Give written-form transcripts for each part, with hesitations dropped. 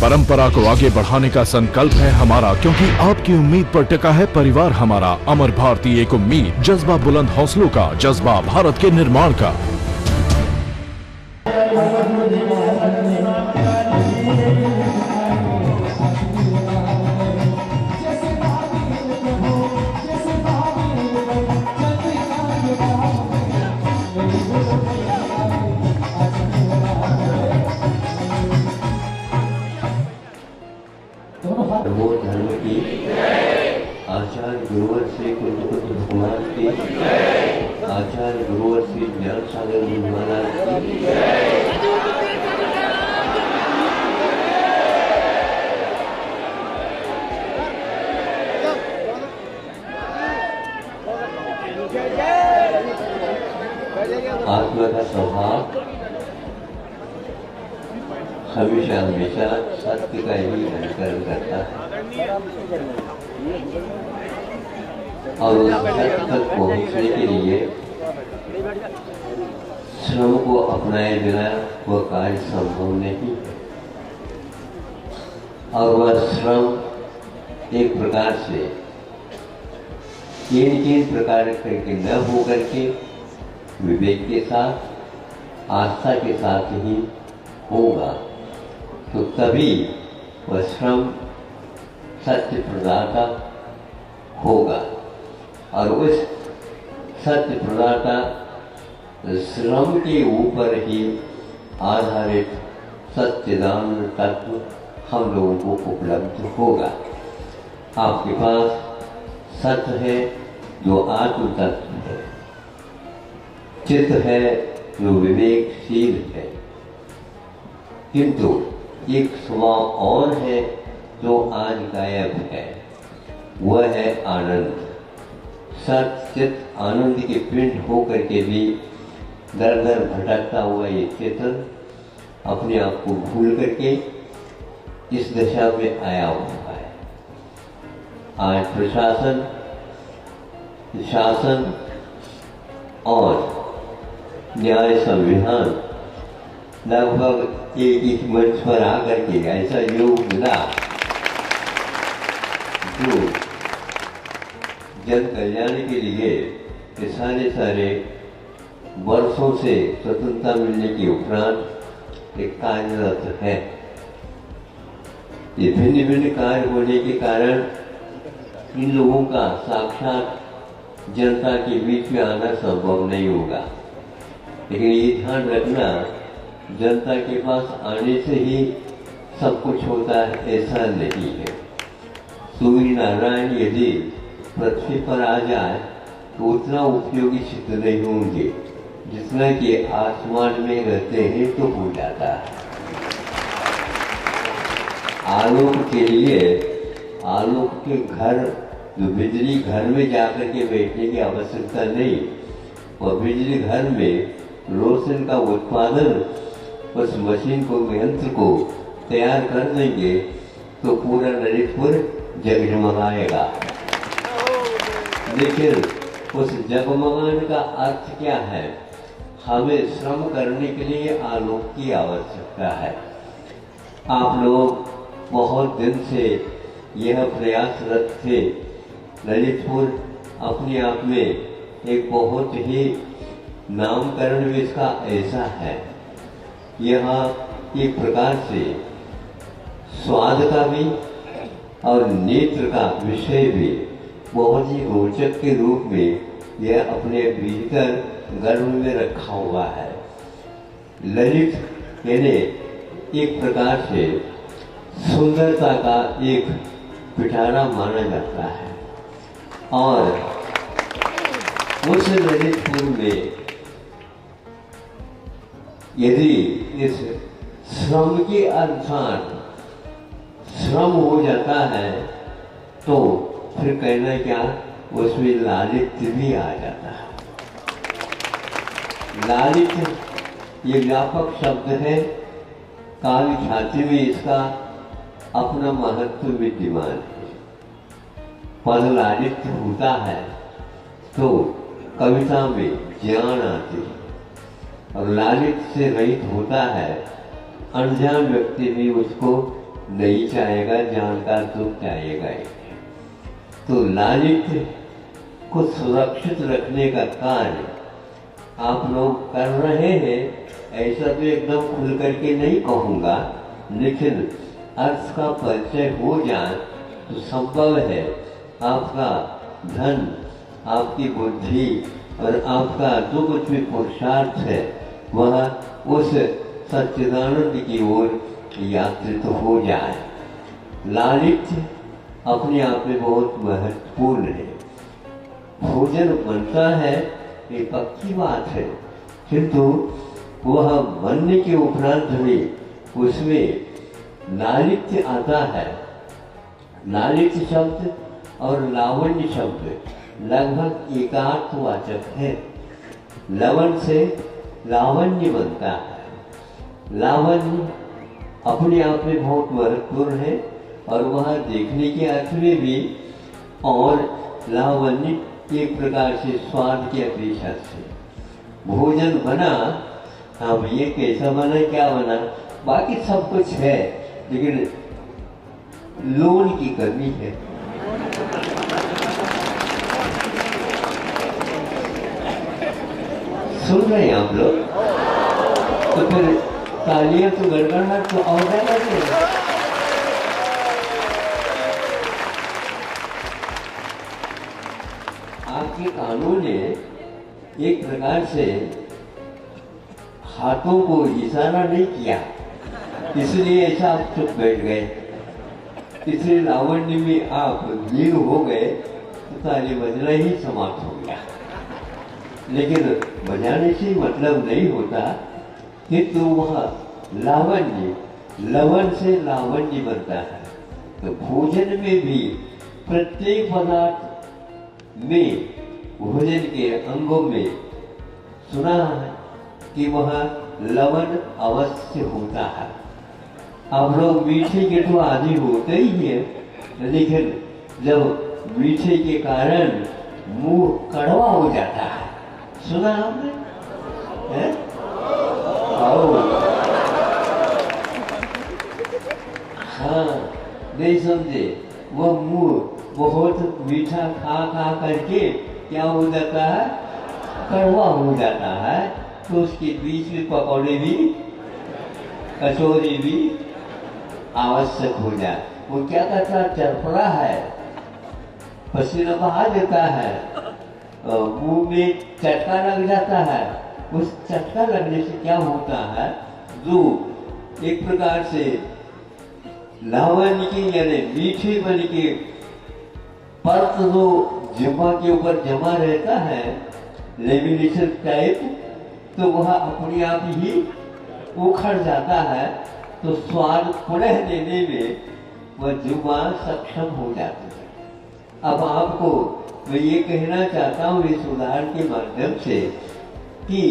परंपरा को आगे बढ़ाने का संकल्प है हमारा, क्योंकि आपकी उम्मीद पर टिका है परिवार हमारा। अमर भारती एक उम्मीद, जज्बा बुलंद हौसलों का, जज्बा भारत के निर्माण का। वो धर्म की आचार्य गुरुवर श्री कुंज कुमार की आचार्य गुरुवर श्री ज्ञान सागर जी महाराज की आत्मा का स्वभाव हमेशा हमेशा सत्य का ही अनुकरण करता है और उस सत्य तक पहुंचने के लिए श्रम को अपनाए बिना वह कार्य संभव नहीं है। और वह श्रम एक प्रकार से तीन प्रकार करके न हो करके विवेक के साथ आस्था के साथ ही होगा, तो तभी वह श्रम सत्य प्रदाता होगा। और उस सत्य प्रदाता श्रम के ऊपर ही आधारित सत्यदान तत्व हम लोगों को उपलब्ध होगा। आपके पास सत्य है जो आत्म तत्व है, चित्त है जो विवेकशील है, किंतु एक स्वभाव और है जो आज गायब है, वह है आनंद। सत चित आनंद के पिंड होकर के भी दर दर भटकता हुआ ये चेतन अपने आप को भूल करके इस दशा में आया हुआ है। आज प्रशासन, शासन और न्याय संविधान लगभग एक मंच पर आकर के ऐसा योग मिला जो जन कल्याण के लिए सारे वर्षों से स्वतंत्रता मिलने के उपरांत एक कार्यरत है। ये भिन्न भिन्न कार्य होने के कारण इन लोगों का साक्षात जनता के बीच में आना संभव नहीं होगा, लेकिन ये ध्यान रखना जनता के पास आने से ही सब कुछ होता है ऐसा नहीं है। सूर्य नारायण यदि पृथ्वी पर आ जाए तो उतना उपयोगी सिद्ध नहीं होंगे जितना कि आसमान में रहते हैं तो हो जाता है। आलोक के लिए आलोक के घर, जो बिजली घर में जाकर के बैठने की आवश्यकता नहीं, और बिजली घर में रोशन का उत्पादन उस मशीन को, यंत्र को तैयार कर देंगे तो पूरा ललितपुर जगमगाएगा। लेकिन उस जगमगाने का अर्थ क्या है? हमें श्रम करने के लिए आलोक की आवश्यकता है। आप लोग बहुत दिन से यह प्रयासरत थे। ललितपुर अपने आप में एक बहुत ही नामकरण भी इसका ऐसा है। यह एक प्रकार से स्वाद का भी और नेत्र का विषय भी बहुत ही रोचक के रूप में यह अपने भीतर गर्भ में रखा हुआ है। ललित यानी एक प्रकार से सुंदरता का एक पिटारा माना जाता है, और उस ललितपुर में यदि इस श्रम के अनुसार श्रम हो जाता है तो फिर कहना क्या, उसमें लालित्य भी आ जाता है। लालित्य ये व्यापक शब्द है, काव्य ख्याति में इसका अपना महत्व विद्यमान है। पद लालित्य होता है तो कविता में ज्ञान आती है, और लालित्य से रहित होता है अनजान व्यक्ति भी उसको नहीं चाहेगा, जान का दुख चाहेगा ही। तो लालित्य को सुरक्षित रखने का कार्य आप लोग कर रहे हैं, ऐसा तो एकदम खुल करके नहीं कहूँगा, लेकिन अर्थ का परिचय हो जाए तो संभव है आपका धन, आपकी बुद्धि और आपका जो कुछ भी पुरुषार्थ है वह उस सच्चिदानंद की ओर यात्रित हो जाए। लालित्य अपने आप में बहुत महत्वपूर्ण है। भोजन बनता है ये पक्की बात है, किंतु वह बनने के उपरांत भी उसमें लालित्य आता है। लालित्य शब्द और लावण्य शब्द लगभग एकार्थवाचक है। लवण से लावण्य बनता है। लावण्य अपने आप में बहुत महत्वपूर्ण है और वह देखने के अर्थ में भी, और लावण्य एक प्रकार से स्वाद की अपेक्षा से। भोजन बना, अब ये कैसा बना, क्या बना, बाकी सब कुछ है, लेकिन लूण की कमी है। सुन रहे हैं आप लोग? तो फिर तालियां तो गड़गड़ाहट तो और ज्यादा है। आपके कानून ने एक प्रकार से हाथों को इशारा नहीं किया, इसलिए ऐसा आप चुप बैठ गए, इसलिए लावण्य में आप लीन हो गए तो ताली बजना ही समाप्त हो गया। लेकिन बजाने से मतलब नहीं होता, किंतु वह लावण्य, लवण से लावण्य बनता है। तो भोजन में भी प्रत्येक पदार्थ में, भोजन के अंगों में सुना है कि वह लवण अवश्य होता है। आप लोग मीठे के तो आदि होते ही है, लेकिन जब मीठे के कारण मुंह कड़वा हो जाता है, सुना आपने? हाँ, नहीं समझे, वह मुंह बहुत मीठा खा खा करके क्या हो जाता है, कड़वा हो जाता है। तो उसके बीच में पकौड़े भी, कचौरी भी आवश्यक हो जाए। वो क्या करता है, चरपड़ा है, पसीना बहा देता है, मुंह में चटका लग जाता है। उस चटका लगने से क्या होता है, जो एक प्रकार से लावण्य की यानी मीठे बन के परत जो जिह्वा के ऊपर जमा रहता है, लेमिनेशन टाइप, तो वह अपने आप ही उखड़ जाता है। तो स्वाद पुनः देने में वह जिह्वा सक्षम हो जाती है। अब आपको मैं ये कहना चाहता हूँ इस उदाहरण के माध्यम से कि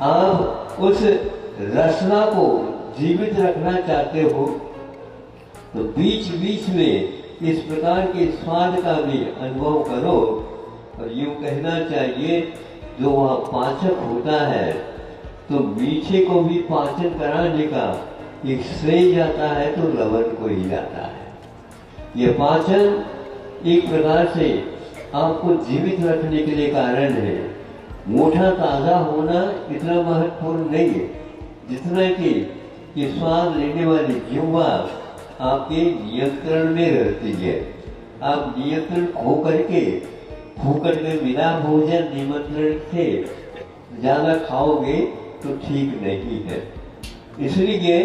आप उस रचना को जीवित रखना चाहते हो, तो बीच बीच में इस प्रकार के स्वाद का भी अनुभव करो। और यूँ कहना चाहिए, जो वह पाचक होता है, तो मीठे को भी पाचन कराने का एक श्रेय जाता है तो लवण को ही जाता है। यह पाचन एक प्रकार से आपको जीवित रखने के लिए कारण है। मोटा ताजा होना इतना महत्वपूर्ण नहीं है, जितना कि ये स्वाद लेने वाली जिह्वा आपके नियंत्रण में रहती है। आप नियंत्रण खो करके फूकट में बिना भोजन निमंत्रण से ज्यादा खाओगे तो ठीक नहीं है। इसलिए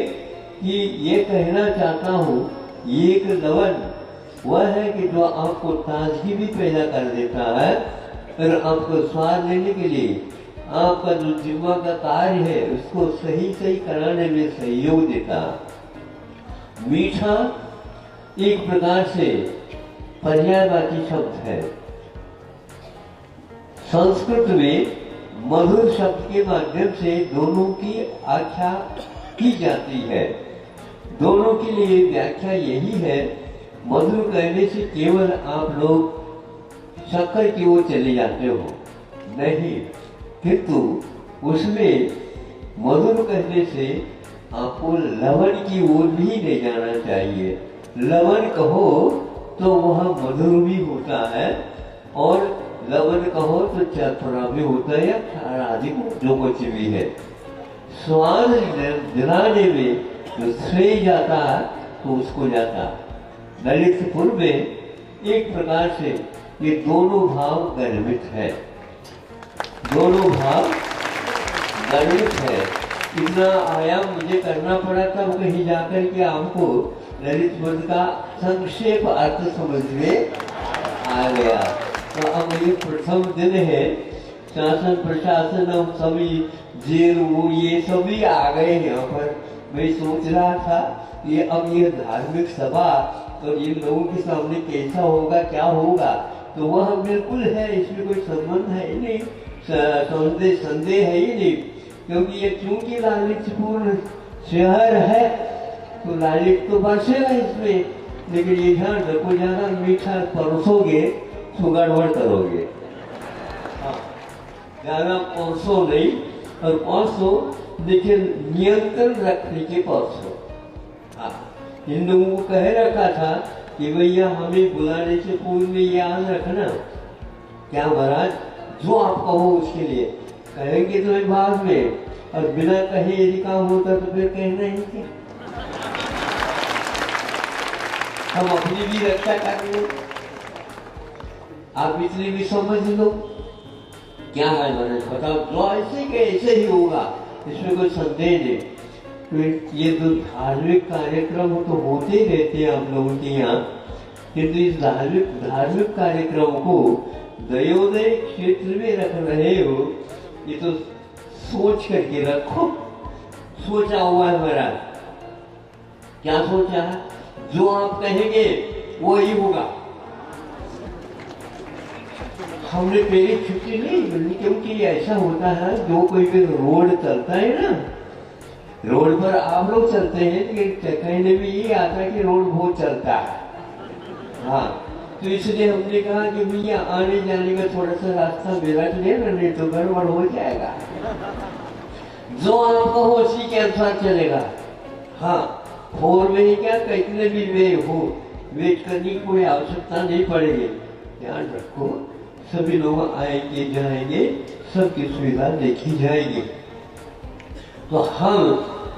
कि ये कहना चाहता हूँ, एक लवण वह है कि जो आपको ताजगी भी पैदा कर देता है और आपको स्वाद लेने के लिए आपका जो जिह्वा का कार्य है उसको सही सही कराने में सहयोग देता। मीठा एक प्रकार से पर्यायवाची शब्द है। संस्कृत में मधुर शब्द के माध्यम से दोनों की आख्या की जाती है। दोनों के लिए व्याख्या यही है, मधुर कहने से केवल आप लोग शक्कर की ओर चले जाते हो, नहीं, किंतु उसमें मधुर कहने से आपको लवण की ओर भी नहीं जाना चाहिए। लवण कहो तो वह मधुर भी होता है, और लवण कहो तो चरफरा भी होता है, या खारा आदि जो कुछ भी है। स्वाद दिलाने में जो श्रेय जाता है तो उसको जाता है। ललितपुर में एक प्रकार से ये दोनों भाव गर्भित है, दोनों भाव गर्भित है। इतना आयाम मुझे करना पड़ा तब कहीं जाकर के आपको ललितपुर का संक्षेप अर्थ समझ में आ गया। तो अब ये प्रथम दिन है, शासन प्रशासन हम सभी जेल वो ये सभी आ गए यहाँ पर। मैं सोच रहा था कि अब ये धार्मिक सभा और इन लोगों के सामने कैसा होगा, क्या होगा, तो वह बिल्कुल है, इसमें कोई संबंध है ही नहीं, संदेह है ही नहीं। क्योंकि ये चूंकि लालित्यपूर्ण शहर है तो लालित्य तो बरसेगा इसमें, लेकिन ये ध्यान रखो ज्यादा मीठा परोसोगे तो गड़बड़ करोगे। ज्यादा परसो नहीं, और परसो लेकिन नियंत्रण रखने के परसो। इन लोगों को कह रखा था कि भैया हमें बुलाने से पूर्व में याद रखना, क्या महाराज जो आप कहो उसके लिए कहेंगे तो बाद में, और बिना कहे यदि काम होता तो फिर कहना ही क्या। हम अपनी भी रक्षा कर लो, आप इसलिए भी समझ लो क्या है मैंने बताओ, जो ऐसे के ऐसे ही होगा, इसमें कोई संदेह नहीं। तो ये तो धार्मिक कार्यक्रम तो होते ही रहते हैं आप लोगों के यहाँ, किंतु इस धार्मिक कार्यक्रम को दयोदय क्षेत्र में रख रहे हो, ये तो सोच करके रखो। सोचा हुआ है महाराज, क्या सोचा है, जो आप कहेंगे वो ही होगा। हमने पहले छुट्टी नहीं मिली, क्योंकि ऐसा होता है जो कोई भी रोड चलता है ना, रोड पर आप लोग चलते हैं, कहने में ये आता है कि रोड बहुत चलता है। हाँ, तो इसलिए हमने कहा कि भैया आने जाने का थोड़ा सा रास्ता मेरा लेना, नहीं तो गड़बड़ हो जाएगा। जो आप कहो उसी के अनुसार चलेगा। हाँ, 4 में ही क्या, कितने भी वे हो, वेट करने की कोई आवश्यकता नहीं पड़ेगी। ध्यान रखो, सभी लोग आएंगे जाएंगे, सबकी सुविधा देखी जाएगी। तो हम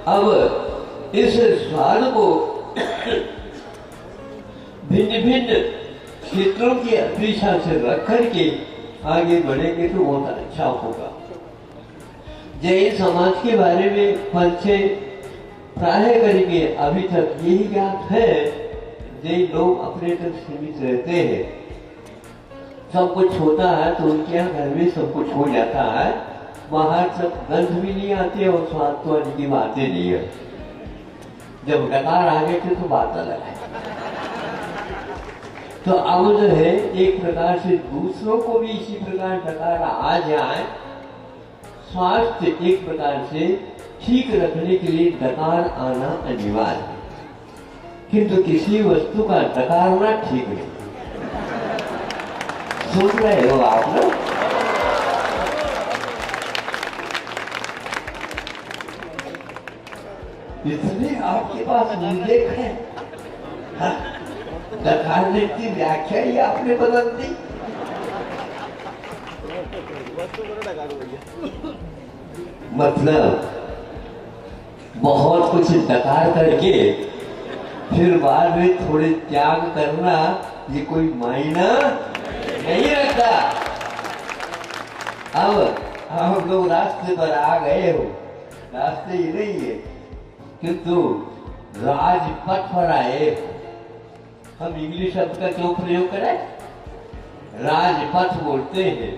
अब इस स्वाद को भिन्न भिन्न क्षेत्रों की अपेक्षा से रख करके आगे बढ़ेंगे तो बहुत अच्छा होगा। जैन समाज के बारे में परिचय प्राय करके अभी तक यही ज्ञात है, जैन लोग अपने तक सीमित रहते हैं। सब कुछ होता है तो उनके यहाँ घर में सब कुछ हो जाता है, बाहर सब गंध भी नहीं आती और स्वाद तो आने की बातें नहीं है। जब डकार आ गए थे तो बात अलग है। तो अब जो है एक प्रकार से दूसरों को भी इसी प्रकार डकार आ जाए, स्वास्थ्य एक प्रकार से ठीक रखने के लिए डकार आना अनिवार्य है, किंतु किसी वस्तु का डकारना ठीक नहीं। सुन रहे हो आप लोग? इसलिए आपके पास निर्देश है, डकारने की व्याख्या ही आपने बदल दी। मतलब बहुत कुछ डकार करके फिर बाद में थोड़े त्याग करना, ये कोई मायना नहीं रखता। अब हम लोग रास्ते पर आ गए हो, रास्ते ही नहीं है किंतु राजपथ पर आए। हम इंग्लिश शब्द का क्यों प्रयोग करें, राजपथ बोलते हैं।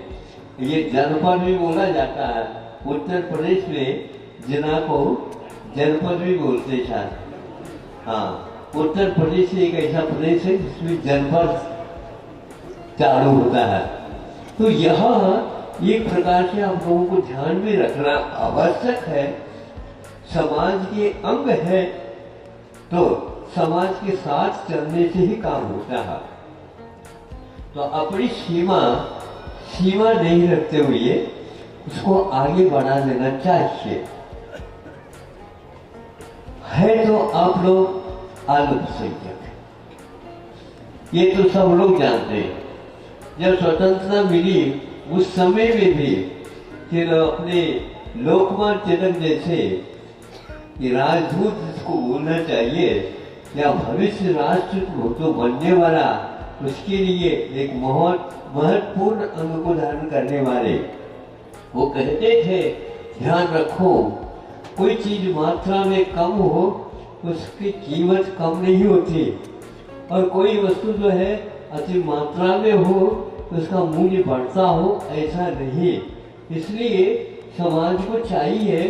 ये जनपद भी बोला जाता है, उत्तर प्रदेश में जिला को जनपद भी बोलते हैं। हाँ, उत्तर प्रदेश एक ऐसा प्रदेश है जिसमें जनपद चालू होता है। तो यह एक प्रकार से आप लोगों को ध्यान में रखना आवश्यक है। समाज के अंग है तो समाज के साथ चलने से ही काम होता है। तो अपनी सीमा नहीं रखते हुए उसको आगे बढ़ा लेना चाहिए। है तो आप लोग अल्पसंख्यक, ये तो सब लोग जानते हैं। जब स्वतंत्रता मिली उस समय में भी फिर अपने लोकमान्य तिलक जैसे कि राजदूत जिसको बोलना चाहिए या भविष्य राष्ट्र जो बनने वाला, उसके लिए एक बहुत महत्वपूर्ण अंग को धारण करने वाले वो कहते थे, ध्यान रखो कोई चीज मात्रा में कम हो उसकी कीमत कम नहीं होती, और कोई वस्तु जो है अति मात्रा में हो उसका मूल्य बढ़ता हो, ऐसा नहीं। इसलिए समाज को चाहिए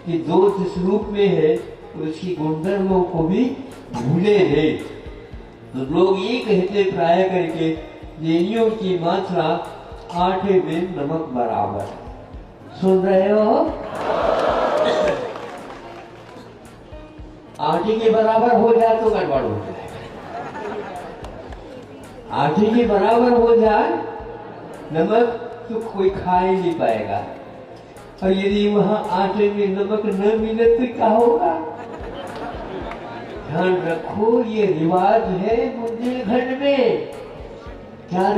कि जो जिस रूप में है उसकी गुणधर्मों को भी भूले नहीं। तो लोग ये कहते प्राय करके जेनियों की मात्रा आटे में नमक बराबर। सुन रहे हो? आटे के बराबर हो जाए तो गड़बड़ हो जाए, आटे के बराबर हो जाए नमक तो कोई खा ही नहीं पाएगा, और यदि वहां आटे में नमक न मिले तो क्या होगा? ध्यान रखो, ये रिवाज है बुंदेलखंड में। क्या